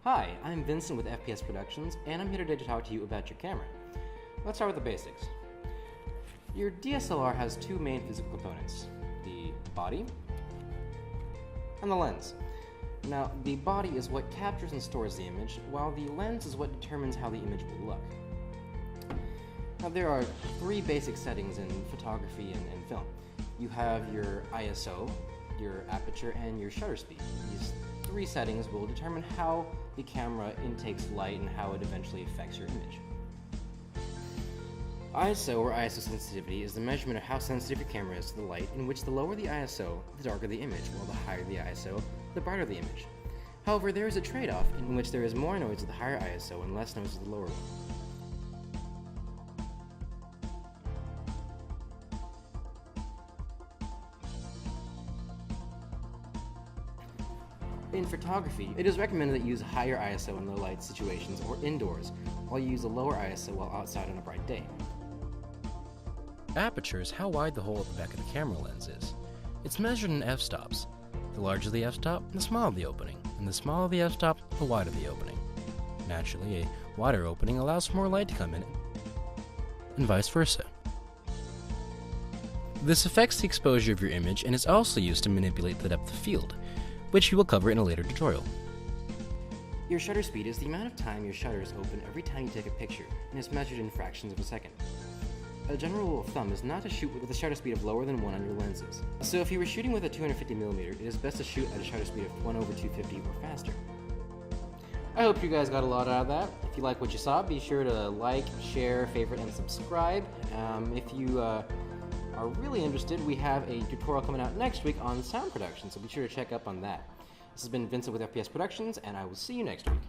Hi, I'm Vincent with FPS Productions, and I'm here today to talk to you about your camera. Let's start with the basics. Your DSLR has two main physical components, the body and the lens. Now, the body is what captures and stores the image, while the lens is what determines how the image will look. Now, there are three basic settings in photography and film. You have your ISO, your aperture, and your shutter speed. These three settings will determine how the camera intakes light and how it eventually affects your image. ISO, or ISO sensitivity, is the measurement of how sensitive your camera is to the light, in which the lower the ISO, the darker the image, while the higher the ISO, the brighter the image. However, there is a trade-off in which there is more noise with the higher ISO and less noise with the lower one. In photography, it is recommended that you use a higher ISO in low light situations or indoors, while you use a lower ISO while outside on a bright day. Aperture is how wide the hole at the back of the camera lens is. It's measured in f-stops. The larger the f-stop, the smaller the opening, and the smaller the f-stop, the wider the opening. Naturally, a wider opening allows for more light to come in, and vice versa. This affects the exposure of your image and is also used to manipulate the depth of field, which we will cover in a later tutorial. Your shutter speed is the amount of time your shutter is open every time you take a picture, and is measured in fractions of a second. A general rule of thumb is not to shoot with a shutter speed of lower than 1 on your lenses. So if you were shooting with a 250mm, it is best to shoot at a shutter speed of 1/250 or faster. I hope you guys got a lot out of that. If you like what you saw, be sure to like, share, favorite, and subscribe. If you are really interested, we have a tutorial coming out next week on sound production, so be sure to check up on that. This has been Vincent with FPS Productions, and I will see you next week.